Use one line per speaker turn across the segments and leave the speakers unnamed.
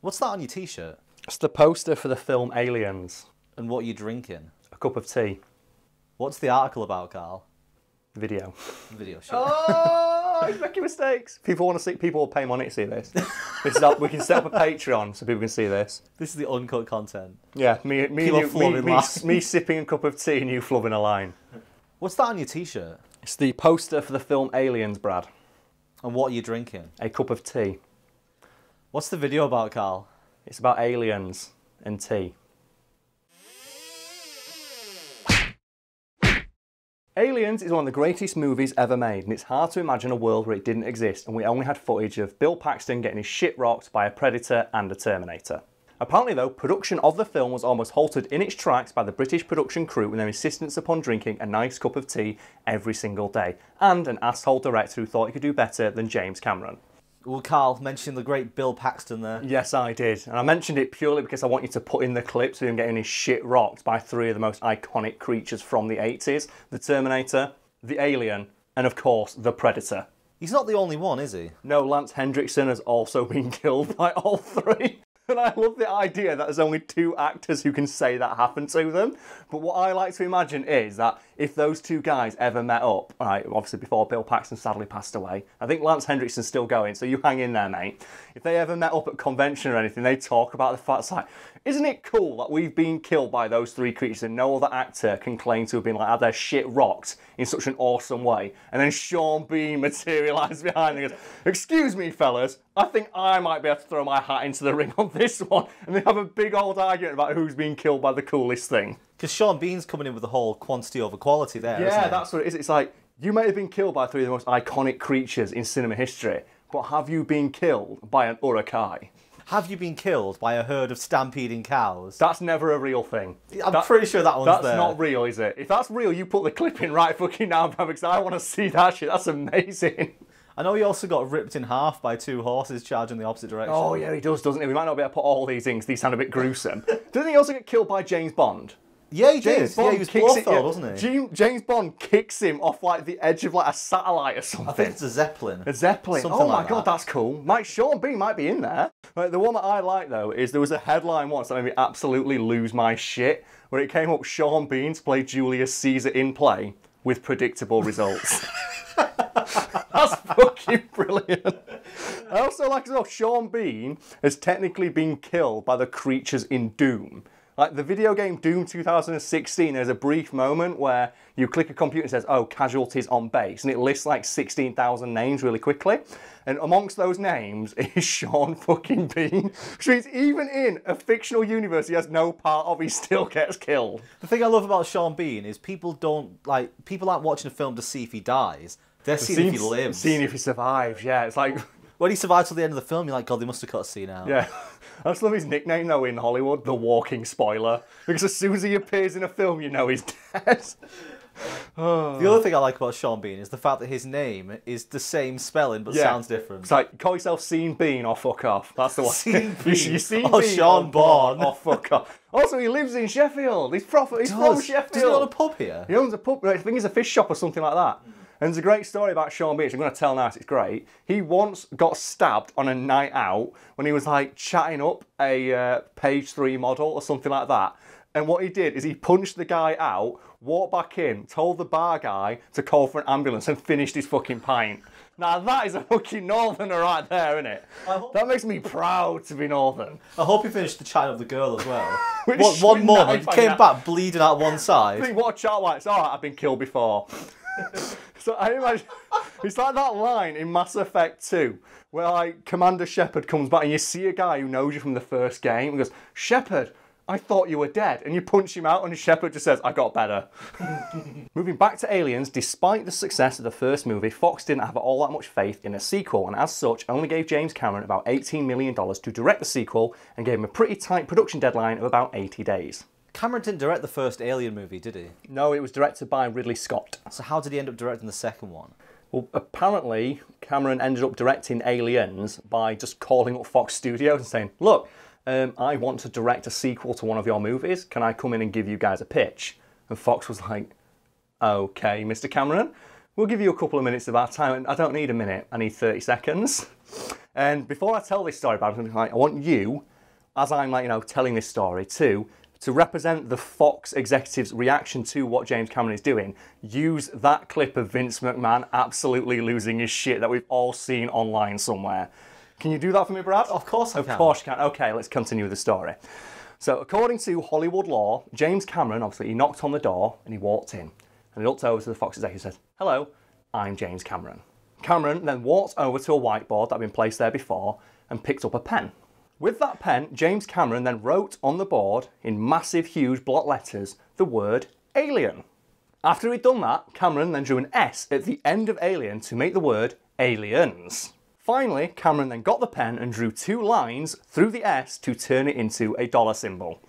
What's that on your t-shirt?
It's the poster for the film Aliens.
And what are you drinking?
A cup of tea.
What's the article about, Karl?
Video.
Video, sure.
Oh, he's making mistakes. People want to see. People will pay money to see this. We can set up a Patreon so people can see this.
This is the uncut content.
Yeah, me sipping a cup of tea and you flubbing a line.
What's that on your t-shirt?
It's the poster for the film Aliens, Brad.
And what are you drinking?
A cup of tea.
What's the video about, Karl?
It's about aliens and tea. Aliens is one of the greatest movies ever made, and it's hard to imagine a world where it didn't exist and we only had footage of Bill Paxton getting his shit rocked by a Predator and a Terminator. Apparently though, production of the film was almost halted in its tracks by the British production crew and their insistence upon drinking a nice cup of tea every single day, and an asshole director who thought he could do better than James Cameron.
Well, Karl mentioned the great Bill Paxton there.
Yes, I did. And I mentioned it purely because I want you to put in the clips of him getting his shit rocked by three of the most iconic creatures from the 80s. The Terminator, the Alien, and of course, the Predator.
He's not the only one, is he?
No, Lance Henriksen has also been killed by all three. And I love the idea that there's only two actors who can say that happened to them. But what I like to imagine is that if those two guys ever met up, right, obviously before Bill Paxton sadly passed away, I think Lance Henriksen's still going, so you hang in there, mate. If they ever met up at convention or anything, they talk about the fact, it's like, isn't it cool that we've been killed by those three creatures and no other actor can claim to have been like, had their shit rocked in such an awesome way? And then Sean Bean materialised behind and goes, excuse me, fellas, I think I might be able to throw my hat into the ring on this one. And they have a big old argument about who's been killed by the coolest thing.
Because Sean Bean's coming in with the whole quantity over quality there,
yeah,
isn't it?
That's what it is. It's like, you may have been killed by three of the most iconic creatures in cinema history, but have you been killed by an Urukai?
Have you been killed by a herd of stampeding cows?
That's never a real thing.
I'm pretty sure that one's
that's
there.
That's not real, is it? If that's real, you put the clip in right fucking now, because I want to see that shit. That's amazing.
I know he also got ripped in half by two horses charging the opposite direction.
Oh yeah, he does, doesn't he? We might not be able to put all these things, these sound a bit gruesome. Doesn't he also get killed by James Bond?
Yeah, he did.
Bond
yeah, he was Blofeld, wasn't he?
James Bond kicks him off like the edge of like a satellite or something.
I think it's a Zeppelin.
A Zeppelin.
Something
oh my
like
god, that's cool. Sean Bean might be in there. Like, the one that I like though is there was a headline once that made me absolutely lose my shit, where it came up Sean Bean to play Julius Caesar in play with predictable results. That's fucking brilliant. I also like as well, Sean Bean has technically been killed by the creatures in Doom. Like the video game Doom 2016, there's a brief moment where you click a computer and it says, oh, casualties on base, and it lists like 16,000 names really quickly. And amongst those names is Sean fucking Bean, which means even in a fictional universe he has no part of, he still gets killed.
The thing I love about Sean Bean is people aren't watching a film to see if he dies. They're seeing if he lives.
Seeing if he survives, yeah. It's like,
when he survives till the end of the film, you're like, God, they must have cut a scene out.
Yeah. I just love his nickname, though, in Hollywood, the walking spoiler. Because as soon as he appears in a film, you know he's dead.
The other thing I like about Sean Bean is the fact that his name is the same spelling, but sounds different.
It's like, call yourself Scene Bean or fuck off. That's the one.
Scene Bean.
You Scene
Oh,
Bean
Sean Bourne.
or fuck off. Also, he lives in Sheffield. He's from Sheffield.
Does he own a pub here?
He owns a pub. I think it's a fish shop or something like that. And there's a great story about Sean Bean, which I'm going to tell now, it's great. He once got stabbed on a night out when he was like chatting up a page 3 model or something like that. And what he did is he punched the guy out, walked back in, told the bar guy to call for an ambulance and finished his fucking pint. Now that is a fucking northerner right there, isn't it? That makes me proud to be northern.
I hope he finished the chatting of the girl as well.
One
moment, came back bleeding out one side.
I think what a chat like, it's alright, I've been killed before. So I imagine, it's like that line in Mass Effect 2, where like Commander Shepard comes back and you see a guy who knows you from the first game and goes, Shepard, I thought you were dead. And you punch him out and Shepard just says, I got better. Moving back to Aliens, despite the success of the first movie, Fox didn't have all that much faith in a sequel, and as such only gave James Cameron about $18 million to direct the sequel and gave him a pretty tight production deadline of about 80 days.
Cameron didn't direct the first Alien movie, did he?
No, it was directed by Ridley Scott.
So how did he end up directing the second one?
Well, apparently Cameron ended up directing Aliens by just calling up Fox Studios and saying, look, I want to direct a sequel to one of your movies. Can I come in and give you guys a pitch? And Fox was like, okay, Mr. Cameron, we'll give you a couple of minutes of our time. And I don't need a minute, I need 30 seconds. And before I tell this story about it, I want you as I'm like, telling this story, to represent the Fox executives' reaction to what James Cameron is doing, use that clip of Vince McMahon absolutely losing his shit that we've all seen online somewhere. Can you do that for me, Brad?
Of course I can.
Of course you can. Okay, let's continue with the story. So, according to Hollywood law, James Cameron, obviously, he knocked on the door and he walked in. And he looked over to the Fox executive and said, "Hello, I'm James Cameron." Cameron then walked over to a whiteboard that had been placed there before and picked up a pen. With that pen, James Cameron then wrote on the board, in massive, huge block letters, the word alien. After he'd done that, Cameron then drew an S at the end of alien to make the word aliens. Finally, Cameron then got the pen and drew 2 lines through the S to turn it into a dollar symbol.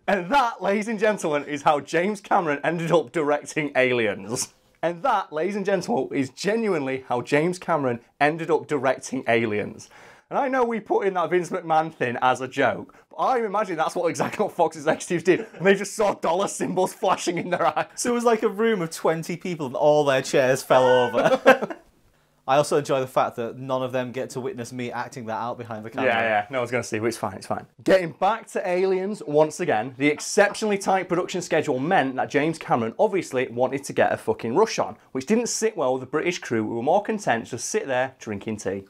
And that, ladies and gentlemen, is how James Cameron ended up directing Aliens. And that, ladies and gentlemen, is genuinely how James Cameron ended up directing Aliens. And I know we put in that Vince McMahon thing as a joke, but I imagine that's exactly what Fox executives did. And they just saw dollar symbols flashing in their eyes.
So it was like a room of 20 people and all their chairs fell over. I also enjoy the fact that none of them get to witness me acting that out behind the camera.
Yeah, no one's going to see, but it's fine, it's fine. Getting back to Aliens, once again, the exceptionally tight production schedule meant that James Cameron obviously wanted to get a fucking rush on, which didn't sit well with the British crew who were more content to just sit there drinking tea.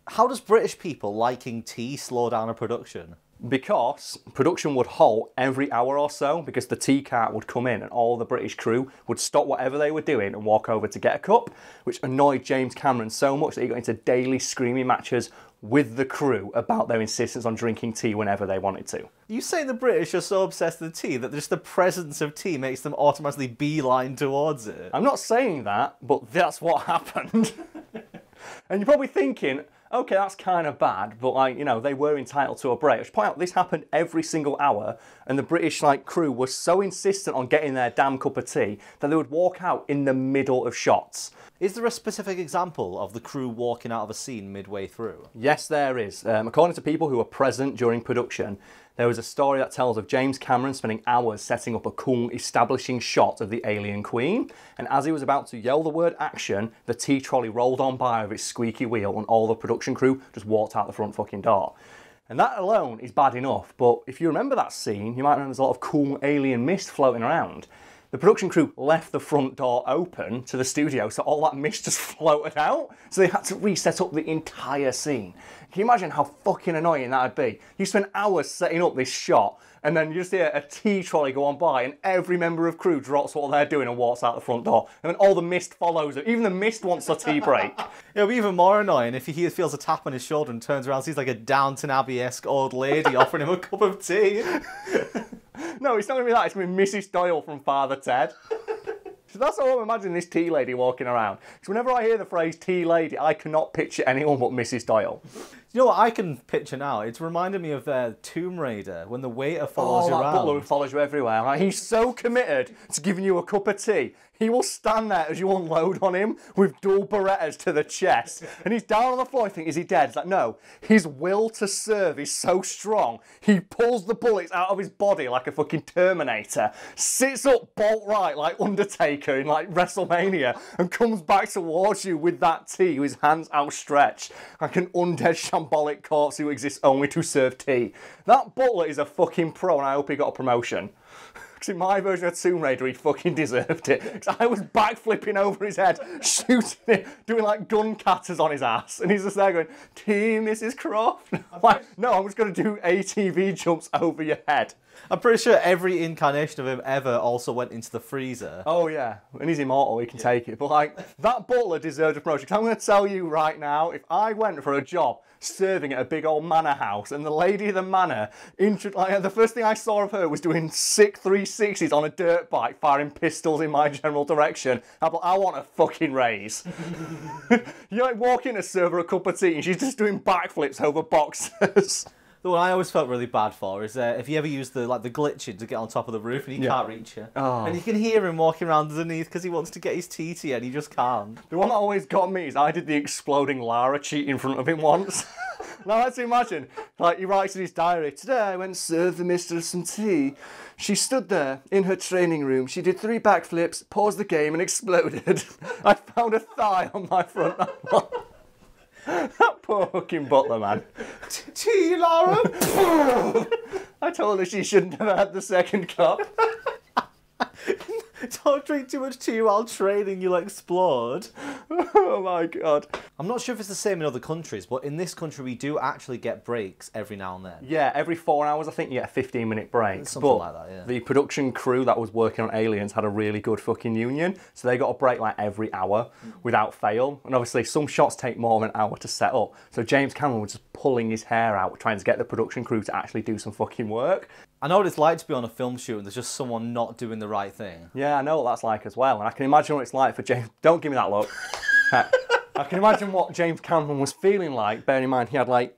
How does British people liking tea slow down a production?
Because production would halt every hour or so because the tea cart would come in and all the British crew would stop whatever they were doing and walk over to get a cup, which annoyed James Cameron so much that he got into daily screaming matches with the crew about their insistence on drinking tea whenever they wanted to.
You say the British are so obsessed with tea that just the presence of tea makes them automatically beeline towards it?
I'm not saying that, but that's what happened. And you're probably thinking, okay, that's kind of bad, but they were entitled to a break. I should point out, this happened every single hour, and the British crew was so insistent on getting their damn cup of tea that they would walk out in the middle of shots.
Is there a specific example of the crew walking out of a scene midway through?
Yes, there is. According to people who were present during production, there was a story that tells of James Cameron spending hours setting up a cool establishing shot of the alien queen, and as he was about to yell the word action, the tea trolley rolled on by with its squeaky wheel and all the production crew just walked out the front fucking door. And that alone is bad enough, but if you remember that scene, you might remember there's a lot of cool alien mist floating around. The production crew left the front door open to the studio, so all that mist just floated out, so they had to reset up the entire scene. Can you imagine how fucking annoying that'd be? You spend hours setting up this shot, and then you just hear a tea trolley go on by, and every member of crew drops what they're doing and walks out the front door, and then all the mist follows it. Even the mist wants a tea break.
It'll be even more annoying if he feels a tap on his shoulder and turns around and sees like a Downton Abbey-esque old lady offering him a cup of tea.
No, it's not going to be that. It's going to be Mrs. Doyle from Father Ted. So that's how I'm imagining this tea lady walking around. Because whenever I hear the phrase tea lady, I cannot picture anyone but Mrs. Doyle.
You know what I can picture now? It's reminded me of Tomb Raider, when the waiter follows you around.
Oh, that butler who follows you everywhere. Like, he's so committed to giving you a cup of tea. He will stand there as you unload on him with dual Berettas to the chest. And he's down on the floor. You think, is he dead? It's like, no. His will to serve is so strong. He pulls the bullets out of his body like a fucking Terminator, sits up bolt right like Undertaker in like WrestleMania, and comes back towards you with that tea with his hands outstretched like an undead shambolic corpse who exists only to serve tea. That butler is a fucking pro, and I hope he got a promotion. Because in my version of Tomb Raider, he fucking deserved it. Because I was backflipping over his head, shooting it, doing like gun catters on his ass. And he's just there going, "Tea, Mrs. Croft." I'm like, no, I'm just going to do ATV jumps over your head.
I'm pretty sure every incarnation of him ever also went into the freezer.
Oh yeah, and he's immortal, he can take it. But like, that butler deserved a promotion. Because I'm going to tell you right now, if I went for a job serving at a big old manor house, and the lady of the manor, the first thing I saw of her was doing sick 360s on a dirt bike, firing pistols in my general direction, I'm like, I want a fucking raise. You like walk in to serve her a cup of tea, and she's just doing backflips over boxes.
The one I always felt really bad for is if you ever use the glitching to get on top of the roof and he can't reach you. Oh. And you can hear him walking around underneath because he wants to get his tea and he just can't.
The one that always got me is I did the exploding Lara cheat in front of him once. Now let's imagine, like he writes in his diary, "Today I went and served the mistress some tea. She stood there in her training room. She did 3 backflips, paused the game and exploded. I found a thigh on my front." That Poor fucking butler, man.
Tea, Laura!
I told her she shouldn't have had the second cup.
Don't drink too much tea while training, you'll explode.
Oh my god.
I'm not sure if it's the same in other countries, but in this country we do actually get breaks every now and then.
Yeah, every 4 hours I think you get a 15-minute break.
Something like that, yeah.
The production crew that was working on Aliens had a really good fucking union, so they got a break like every hour without fail. And obviously some shots take more than an hour to set up, so James Cameron was just pulling his hair out trying to get the production crew to actually do some fucking work.
I know what it's like to be on a film shoot and there's just someone not doing the right thing.
Yeah, I know what that's like as well, and I can imagine what it's like for James... Don't give me that look. I can imagine what James Cameron was feeling like, bearing in mind he had like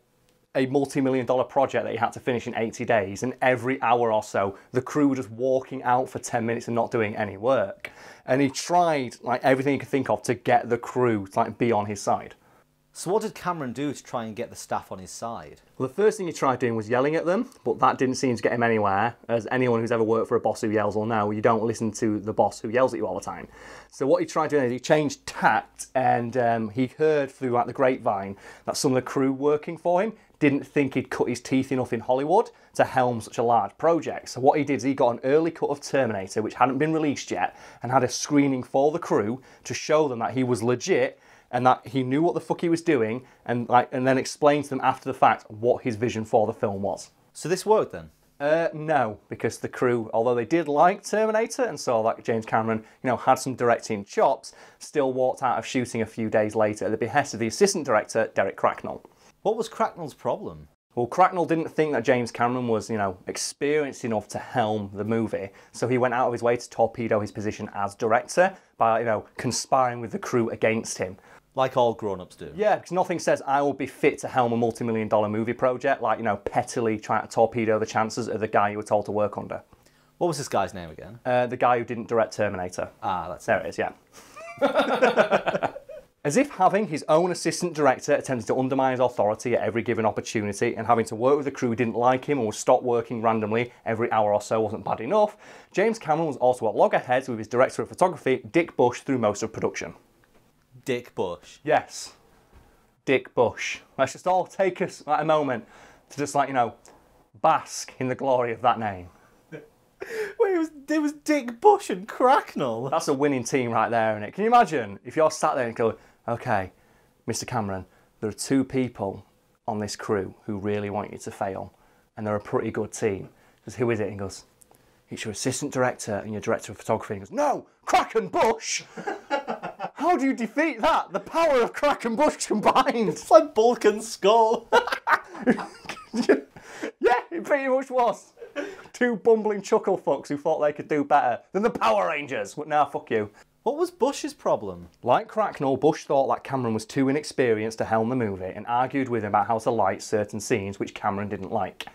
a multi-million-dollar project that he had to finish in 80 days, and every hour or so the crew were just walking out for 10 minutes and not doing any work. And he tried like everything he could think of to get the crew to like be on his side.
So what did Cameron do to try and get the staff on his side?
Well, the first thing he tried doing was yelling at them, but that didn't seem to get him anywhere. As anyone who's ever worked for a boss who yells will know, you don't listen to the boss who yells at you all the time. So what he tried doing is he changed tact, and he heard through like the grapevine that some of the crew working for him didn't think he'd cut his teeth enough in Hollywood to helm such a large project. So what he did is he got an early cut of Terminator, which hadn't been released yet, and had a screening for the crew to show them that he was legit and that he knew what the fuck he was doing, and then explained to them after the fact what his vision for the film was.
So this worked then?
No, because the crew, although they did like Terminator and saw that James Cameron, had some directing chops, still walked out of shooting a few days later at the behest of the assistant director, Derek Cracknell.
What was Cracknell's problem?
Well, Cracknell didn't think that James Cameron was, experienced enough to helm the movie, so he went out of his way to torpedo his position as director by, conspiring with the crew against him.
Like all grown-ups do.
Yeah, because nothing says I will be fit to helm a multi-million-dollar movie project, like, pettily trying to torpedo the chances of the guy you were told to work under.
What was this guy's name again?
The guy who didn't direct Terminator.
Ah, that's
there it is, yeah. As if having his own assistant director attempting to undermine his authority at every given opportunity and having to work with a crew who didn't like him or would stop working randomly every hour or so wasn't bad enough, James Cameron was also at loggerheads with his director of photography, Dick Bush, through most of production.
Dick Bush?
Yes. Dick Bush. Let's just all take us a moment to just bask in the glory of that name.
Wait, it was Dick Bush and Cracknell?
That's a winning team right there, isn't it? Can you imagine if you're sat there and go, okay, Mr. Cameron, there are 2 people on this crew who really want you to fail, and they're a pretty good team. Because who is it? And he goes, it's your assistant director and your director of photography. And he goes, no, Crack and Bush! How do you defeat that? The power of Crack and Bush combined!
It's like Bulk and Skull.
Yeah, it pretty much was. 2 bumbling chuckle fucks who thought they could do better than the Power Rangers. But nah, fuck you.
What was Bush's problem?
Like Cracknell, Bush thought that Cameron was too inexperienced to helm the movie and argued with him about how to light certain scenes which Cameron didn't like.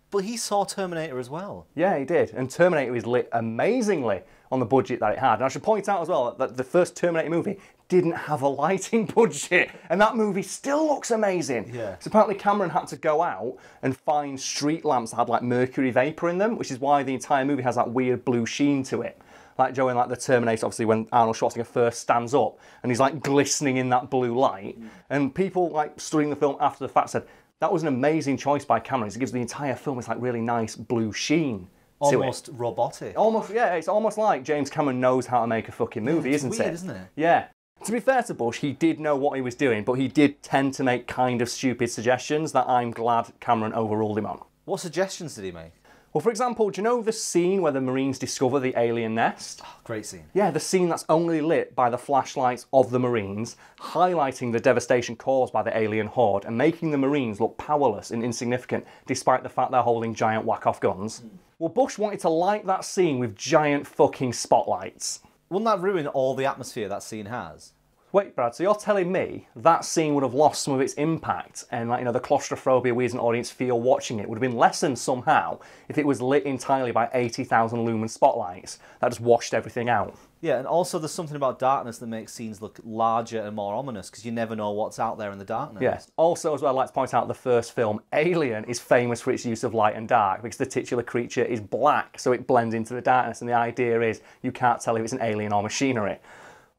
But he saw Terminator as well.
Yeah, he did. And Terminator was lit amazingly on the budget that it had. And I should point out as well that the first Terminator movie didn't have a lighting budget. And that movie still looks amazing.
Yeah.
So apparently Cameron had to go out and find street lamps that had like mercury vapour in them, which is why the entire movie has that weird blue sheen to it. Like Joe in the Terminator, obviously, when Arnold Schwarzenegger first stands up and he's like glistening in that blue light. And people studying the film after the fact said, that was an amazing choice by Cameron. It gives the entire film this really nice blue sheen to
almost
it.
Robotic.
Almost, yeah. It's almost like James Cameron knows how to make a fucking movie, isn't
weird,
it?
Isn't it?
Yeah. To be fair to Bush, he did know what he was doing, but he did tend to make kind of stupid suggestions that I'm glad Cameron overruled him on.
What suggestions did he make?
Well, for example, do you know the scene where the Marines discover the alien nest?
Oh, great scene.
Yeah, the scene that's only lit by the flashlights of the Marines, highlighting the devastation caused by the alien horde and making the Marines look powerless and insignificant despite the fact they're holding giant whack-off guns. Well, Bush wanted to light that scene with giant fucking spotlights.
Wouldn't that ruin all the atmosphere that scene has?
Wait, Brad, so you're telling me that scene would have lost some of its impact and the claustrophobia we as an audience feel watching it would have been lessened somehow if it was lit entirely by 80,000 lumen spotlights that just washed everything out?
Yeah, and also there's something about darkness that makes scenes look larger and more ominous because you never know what's out there in the darkness.
Yes. Also, as well, I'd like to point out the first film, Alien, is famous for its use of light and dark because the titular creature is black, so it blends into the darkness, and the idea is you can't tell if it's an alien or machinery.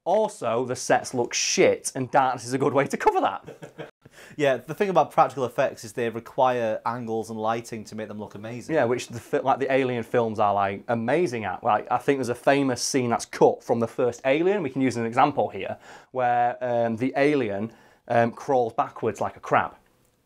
Also, the sets look shit, and darkness is a good way to cover that.
Yeah, the thing about practical effects is they require angles and lighting to make them look amazing.
Yeah, which like the Alien films are like amazing at. Like I think there's a famous scene that's cut from the first Alien. We can use an example here where the alien crawls backwards like a crab.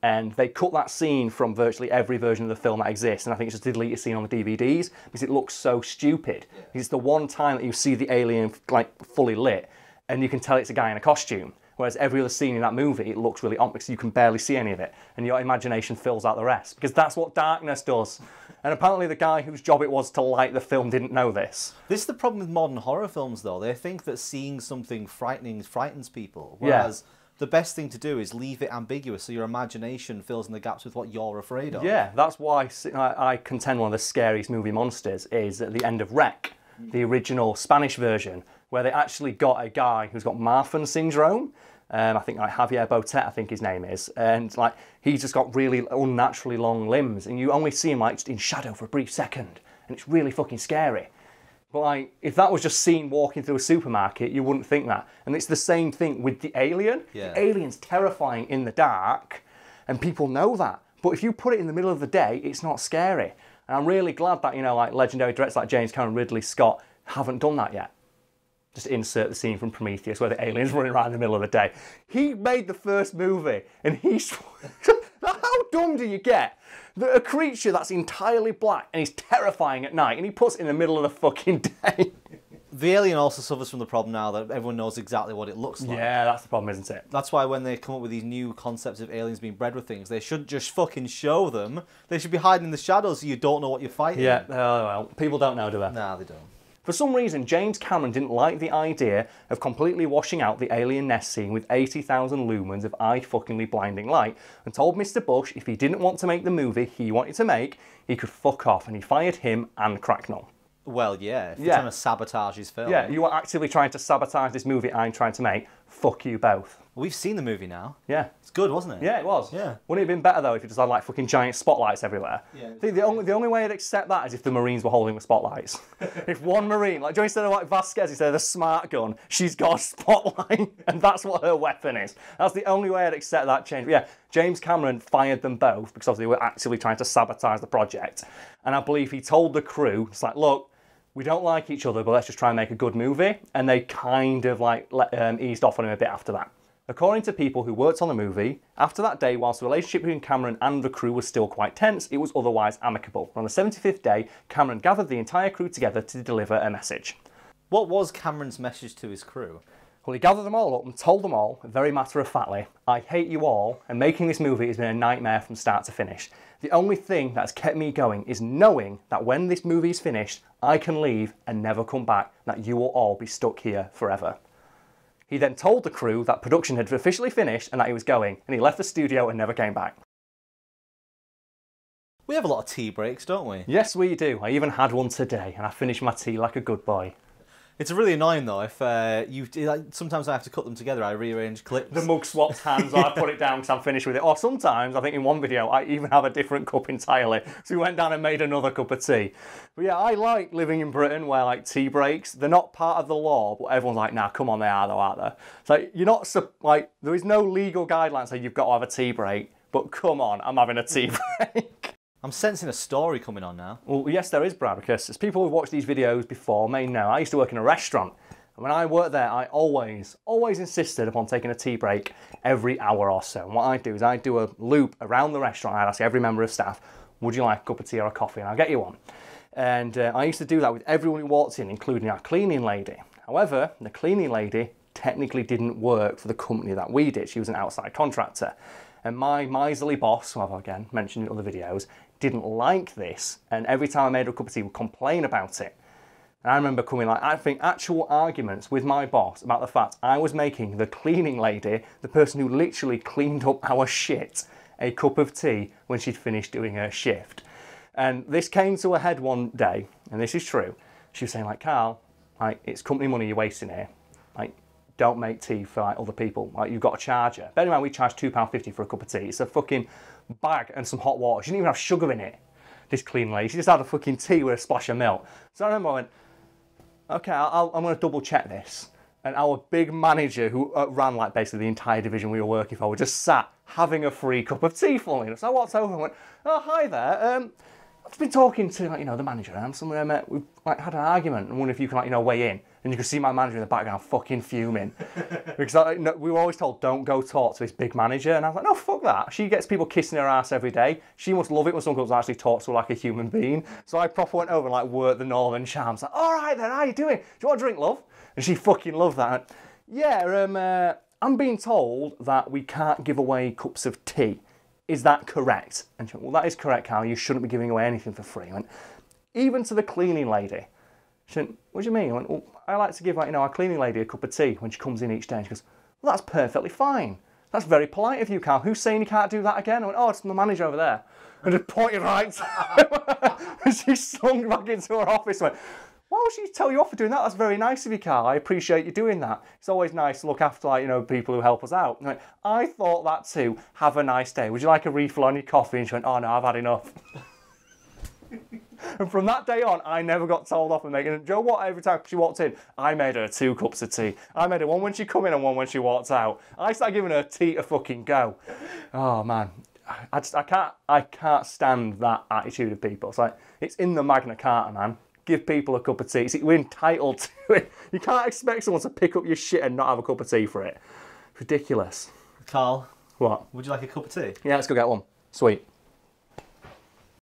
And they cut that scene from virtually every version of the film that exists, and I think it's just a deleted scene on the DVDs because it looks so stupid. Yeah. It's the one time that you see the alien like fully lit, and you can tell it's a guy in a costume. Whereas every other scene in that movie, it looks really odd because you can barely see any of it, and your imagination fills out the rest because that's what darkness does. And apparently, the guy whose job it was to light the film didn't know this.
This is the problem with modern horror films, though. They think that seeing something frightening frightens people, whereas. Yeah. The best thing to do is leave it ambiguous so your imagination fills in the gaps with what you're afraid of.
Yeah, that's why I contend one of the scariest movie monsters is at the end of Wreck, the original Spanish version, where they actually got a guy who's got Marfan syndrome. I think like Javier Botet, I think his name is, and like he's just got really unnaturally long limbs, and you only see him like just in shadow for a brief second, and it's really fucking scary. But like, if that was just seen walking through a supermarket, you wouldn't think that. And it's the same thing with the alien. Yeah. The alien's terrifying in the dark, and people know that. But if you put it in the middle of the day, it's not scary. And I'm really glad that, you know, like legendary directors like James Cameron, Ridley Scott haven't done that yet. Just insert the scene from Prometheus where the alien's running around in the middle of the day. He made the first movie, and he's... How dumb do you get? A creature that's entirely black and is terrifying at night, and he puts it in the middle of the fucking day.
The alien also suffers from the problem now that everyone knows exactly what it looks like.
Yeah, that's the problem, isn't it?
That's why when they come up with these new concepts of aliens being bred with things, they shouldn't just fucking show them. They should be hiding in the shadows so you don't know what you're fighting.
Yeah, well, people don't know, do they?
Nah, they don't.
For some reason, James Cameron didn't like the idea of completely washing out the alien nest scene with 80,000 lumens of eye-fuckingly blinding light, and told Mr. Bush if he didn't want to make the movie he wanted to make, he could fuck off, and he fired him and Cracknell.
Well, yeah, if you're trying to sabotage his film.
Yeah, you are actively trying to sabotage this movie I'm trying to make. Fuck you both.
Well, we've seen the movie now.
Yeah.
It's good, wasn't it?
Yeah, it was.
Yeah.
Wouldn't it have been better, though, if it just had, like, fucking giant spotlights everywhere? Yeah. The only way I'd accept that is if the Marines were holding the spotlights. If one Marine, like, instead of, like, Vasquez, instead of the smart gun, she's got a spotlight, and that's what her weapon is. That's the only way I'd accept that change. But yeah, James Cameron fired them both because they were actively trying to sabotage the project. And I believe he told the crew, it's like, look, we don't like each other, but let's just try and make a good movie. And they kind of like eased off on him a bit after that. According to people who worked on the movie, after that day, whilst the relationship between Cameron and the crew was still quite tense, it was otherwise amicable. On the 75th day, Cameron gathered the entire crew together to deliver a message.
What was Cameron's message to his crew?
Well, he gathered them all up and told them all, very matter-of-factly, I hate you all, and making this movie has been a nightmare from start to finish. The only thing that's kept me going is knowing that when this movie is finished, I can leave and never come back, that you will all be stuck here forever. He then told the crew that production had officially finished and that he was going, and he left the studio and never came back.
We have a lot of tea breaks, don't we?
Yes, we do. I even had one today, and I finished my tea like a good boy.
It's really annoying though if sometimes I have to cut them together. I rearrange clips.
The mug swaps hands, or I put it down because I'm finished with it. Or sometimes, I think in one video, I even have a different cup entirely. So we went down and made another cup of tea. But yeah, I like living in Britain where like tea breaks, they're not part of the law, but everyone's like, nah, come on, they are though, aren't they? It's like, you're not, like, there is no legal guideline saying you've got to have a tea break, but come on, I'm having a tea break.
I'm sensing a story coming on now.
Well, yes, there is, Brad, because as people who've watched these videos before may know, I used to work in a restaurant. And when I worked there, I always insisted upon taking a tea break every hour or so. And what I do is I do a loop around the restaurant. I'd ask every member of staff, would you like a cup of tea or a coffee? And I'll get you one. And I used to do that with everyone who walked in, including our cleaning lady. However, the cleaning lady technically didn't work for the company that we did. She was an outside contractor. And my miserly boss, who I've again mentioned in other videos, didn't like this, and every time I made a cup of tea would complain about it. And I remember coming like, I think actual arguments with my boss about the fact I was making the cleaning lady, the person who literally cleaned up our shit, a cup of tea when she'd finished doing her shift. And this came to a head one day, and this is true. She was saying like, Karl, like, it's company money you're wasting here. Like, don't make tea for like other people. Like, you've got a charger. Bear in mind, we charge £2.50 for a cup of tea. It's a fucking bag and some hot water. She didn't even have sugar in it, this clean lady. She just had a fucking tea with a splash of milk. So I remember I went, okay, I'm going to double check this. and our big manager, who ran like basically the entire division we were working for, just sat having a free cup of tea for me. So I walked over and went, "Oh, hi there. I've been talking to the manager, and somebody I met. We've had an argument, and wonder if you can weigh in." And you can see my manager in the background fucking fuming because we were always told don't go talk to this big manager, and I was like, no, fuck that. She gets people kissing her ass every day. She must love it when someone comes and actually talks to her like a human being. So I proper went over and worked the northern charms. Like, all right then, how you doing? Do you want a drink, love? And she fucking loved that. Yeah, I'm being told that we can't give away cups of tea. Is that correct? And she went, well, that is correct, Karl. You shouldn't be giving away anything for free. I went, even to the cleaning lady. She went, what do you mean? I went, well, I like to give our cleaning lady a cup of tea when she comes in each day. And she goes, well, that's perfectly fine. That's very polite of you, Karl. Who's saying you can't do that again? I went, oh, it's the manager over there. And just pointed right to her. And she slunk back into her office and went, why would she tell you off for doing that? That's very nice of you, Karl. I appreciate you doing that. It's always nice to look after, people who help us out. And I thought that too. Have a nice day. Would you like a refill on your coffee? And she went, oh no, I've had enough. And from that day on, I never got told off for making it. Do you know what? Every time she walked in, I made her 2 cups of tea. I made her one when she come in and one when she walked out. I started giving her tea to fucking go. Oh man, I can't stand that attitude of people. It's like, it's in the Magna Carta, man. Give people a cup of tea. We're entitled to it. You can't expect someone to pick up your shit and not have a cup of tea for it. Ridiculous.
Karl.
What?
Would you like a cup of tea?
Yeah, let's go get one. Sweet.